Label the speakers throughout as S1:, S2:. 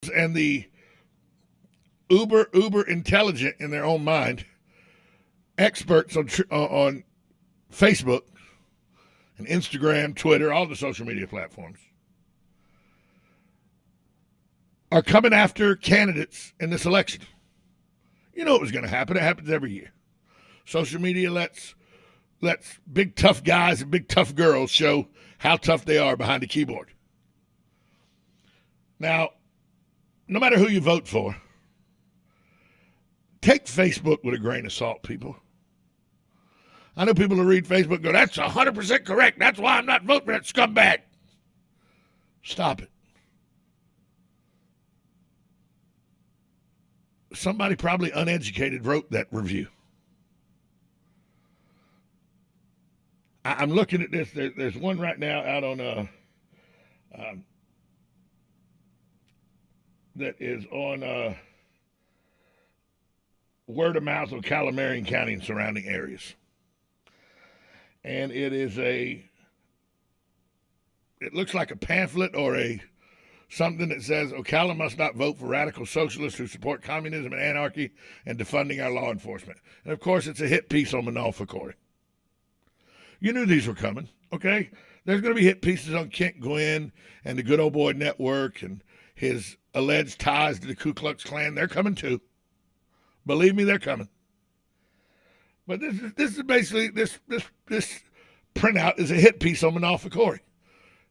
S1: and the uber intelligent in their own mind experts on Facebook and Instagram, Twitter, all the social media platforms are coming after candidates in this election. You know it was going to happen. It happens every year. Social media lets big tough guys and big tough girls show how tough they are behind the keyboard. Now, no matter who you vote for, take Facebook with a grain of salt, people. I know people who read Facebook and go, that's 100% correct. That's why I'm not voting for that scumbag. Stop it. Somebody probably uneducated wrote that review. I'm looking at this. There's one right now out on that is on word of mouth of Ocala, Marion County and surrounding areas. And it looks like a pamphlet or something that says Ocala must not vote for radical socialists who support communism and anarchy and defunding our law enforcement. And of course, it's a hit piece on Manal Fakori. You knew these were coming, okay? There's going to be hit pieces on Kent Gwynn and the Good Old Boy Network and his alleged ties to the Ku Klux Klan. They're coming too. Believe me, they're coming. But this is basically this printout is a hit piece on Manal Fakori.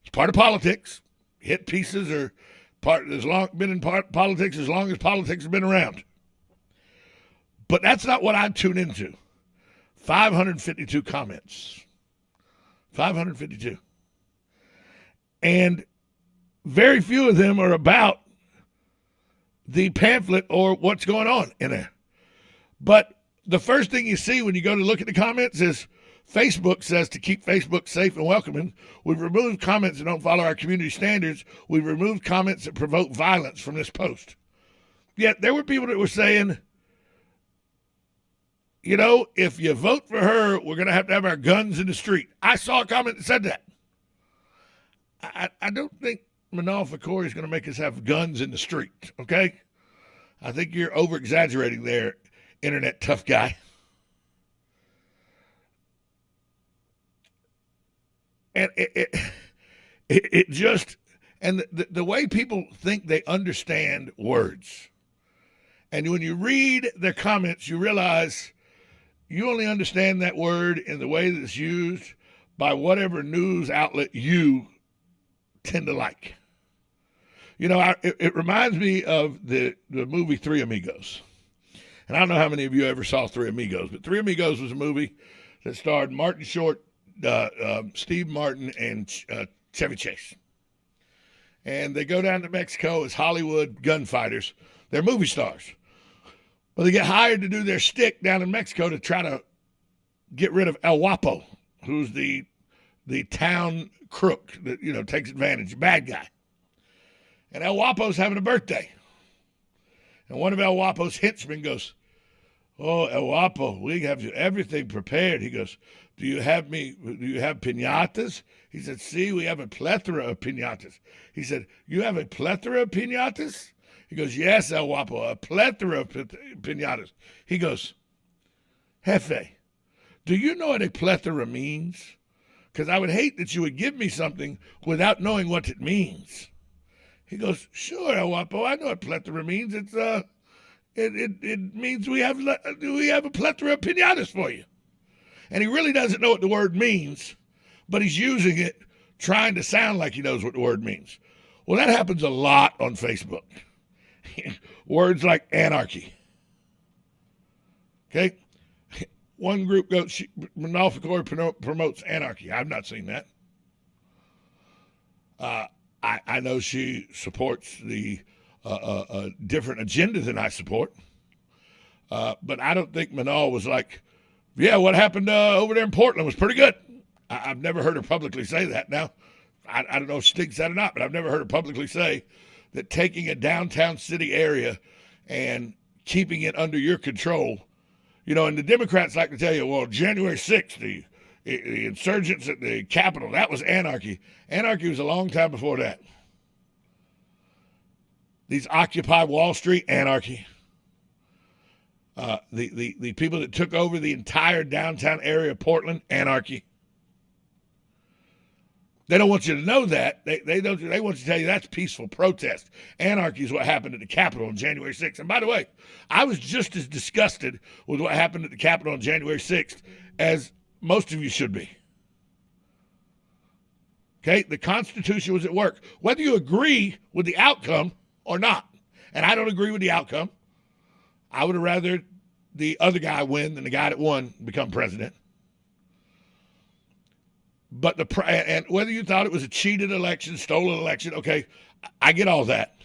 S1: It's part of politics. Hit pieces are been in politics as long as politics has been around. But that's not what I'd tune into. 552 comments. 552. And very few of them are about the pamphlet or what's going on in there. But the first thing you see when you go to look at the comments is Facebook says to keep Facebook safe and welcoming, we've removed comments that don't follow our community standards. We've removed comments that provoke violence from this post. Yet there were people that were saying, you know, if you vote for her, we're going to have our guns in the street. I saw a comment that said that. I don't think Manal Fakori is going to make us have guns in the street, okay? I think you're over-exaggerating there, internet tough guy. And it just, and the way people think they understand words. And when you read their comments, you realize you only understand that word in the way that it's used by whatever news outlet you tend to like. You know, it reminds me of the movie Three Amigos. And I don't know how many of you ever saw Three Amigos, but Three Amigos was a movie that starred Martin Short, Steve Martin, and Chevy Chase. And they go down to Mexico as Hollywood gunfighters. They're movie stars. Well, they get hired to do their stick down in Mexico to try to get rid of El Guapo, who's the town crook that, you know, takes advantage, bad guy. And El Guapo's having a birthday. And one of El Guapo's henchmen goes, oh, El Guapo, we have everything prepared. He goes, do you have piñatas? He said, see, we have a plethora of piñatas. He said, you have a plethora of piñatas? He goes, yes, El Guapo, a plethora of piñatas. He goes, Jefe, do you know what a plethora means? Because I would hate that you would give me something without knowing what it means. He goes, sure, El Guapo, I know what plethora means. It's it means we have a plethora of piñatas for you. And he really doesn't know what the word means, but he's using it trying to sound like he knows what the word means. Well, that happens a lot on Facebook. Words like anarchy. Okay? One group goes, Manal Fakori promotes anarchy. I've not seen that. I know she supports the different agenda than I support. But I don't think Manal was like, yeah, what happened over there in Portland was pretty good. I've never heard her publicly say that. Now, I don't know if she thinks that or not, but I've never heard her publicly say that taking a downtown city area and keeping it under your control, you know, and the Democrats like to tell you, well, January 6th, the insurgents at the Capitol, that was anarchy. Anarchy was a long time before that. These Occupy Wall Street, anarchy. The people that took over the entire downtown area of Portland, anarchy. They don't want you to know that. They want you to tell you that's peaceful protest. Anarchy is what happened at the Capitol on January 6th. And by the way, I was just as disgusted with what happened at the Capitol on January 6th as most of you should be. Okay? The Constitution was at work. Whether you agree with the outcome or not, and I don't agree with the outcome, I would have rather the other guy win than the guy that won become president. But and whether you thought it was a cheated election, stolen election, okay, I get all that.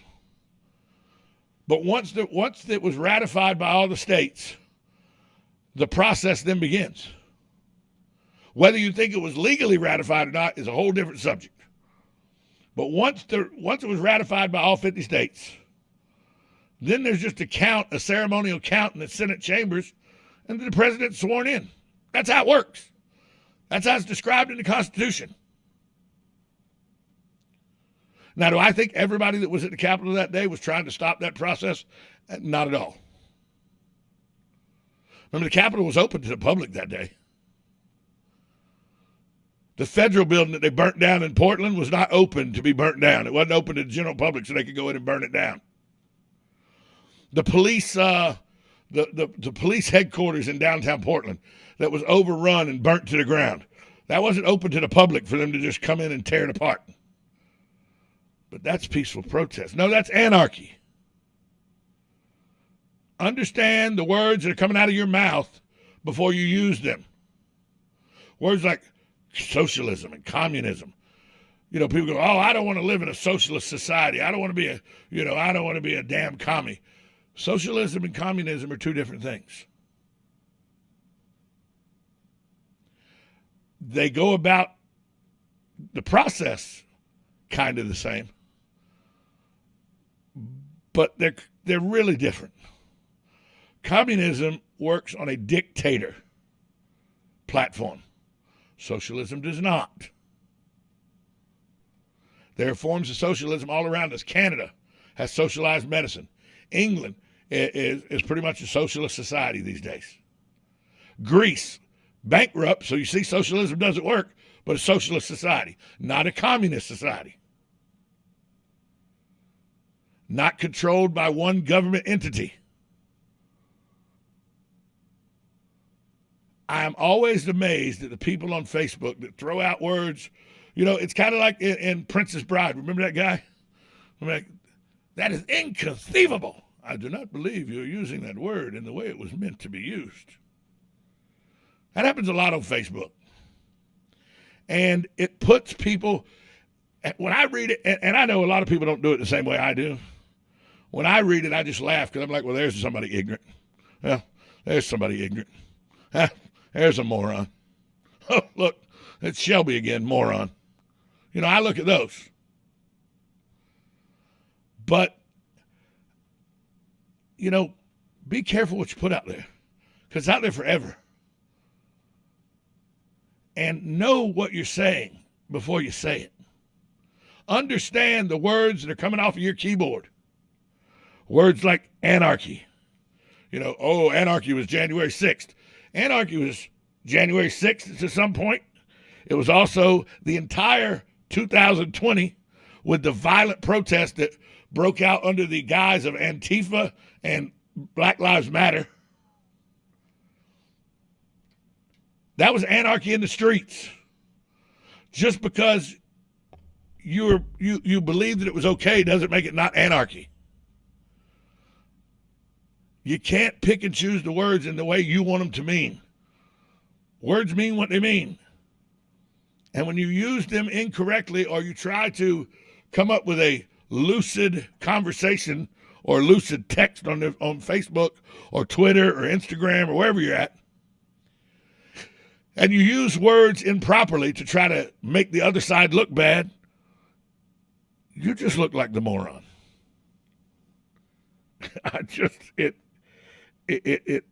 S1: But once it was ratified by all the states, the process then begins. Whether you think it was legally ratified or not is a whole different subject. But once it was ratified by all 50 states, then there's just a ceremonial count in the Senate chambers, and the president's sworn in. That's how it works. That's how it's described in the Constitution. Now, do I think everybody that was at the Capitol that day was trying to stop that process? Not at all. Remember, the Capitol was open to the public that day. The federal building that they burnt down in Portland was not open to be burnt down. It wasn't open to the general public so they could go in and burn it down. The police, the police headquarters in downtown Portland that was overrun and burnt to the ground, that wasn't open to the public for them to just come in and tear it apart. But that's peaceful protest. No, that's anarchy. Understand the words that are coming out of your mouth before you use them. Words like socialism and communism. You know, people go, oh, I don't want to live in a socialist society. I don't want to be I don't want to be a damn commie. Socialism and communism are two different things. They go about the process kind of the same, but they're really different. Communism works on a dictator platform. Socialism does not. There are forms of socialism all around us. Canada has socialized medicine. England is pretty much a socialist society these days. Greece, bankrupt, so you see socialism doesn't work, but a socialist society, not a communist society. Not controlled by one government entity. I am always amazed at the people on Facebook that throw out words. You know, it's kind of like in Princess Bride. Remember that guy? That is inconceivable. I do not believe you're using that word in the way it was meant to be used. That happens a lot on Facebook. And it puts people, when I read it, and I know a lot of people don't do it the same way I do. When I read it, I just laugh because I'm like, well, there's somebody ignorant. Well, there's somebody ignorant. There's a moron. Oh, look, it's Shelby again, moron. You know, I look at those. But, you know, be careful what you put out there because it's out there forever. And know what you're saying before you say it. Understand the words that are coming off of your keyboard. Words like anarchy. You know, oh, anarchy was January 6th. Anarchy was January 6th to some point. It was also the entire 2020 with the violent protest that broke out under the guise of Antifa and Black Lives Matter. That was anarchy in the streets. Just because you believe that it was okay doesn't make it not anarchy. You can't pick and choose the words in the way you want them to mean. Words mean what they mean. And when you use them incorrectly or you try to come up with a lucid conversation or lucid text on Facebook or Twitter or Instagram or wherever you're at, and you use words improperly to try to make the other side look bad, you just look like the moron. It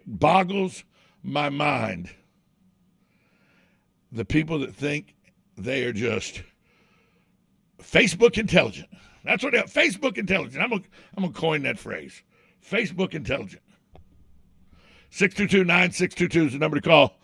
S1: boggles my mind. The people that think they are just Facebook intelligent. That's what Facebook intelligent. I'm gonna coin that phrase. Facebook intelligent. 622-9622 is the number to call.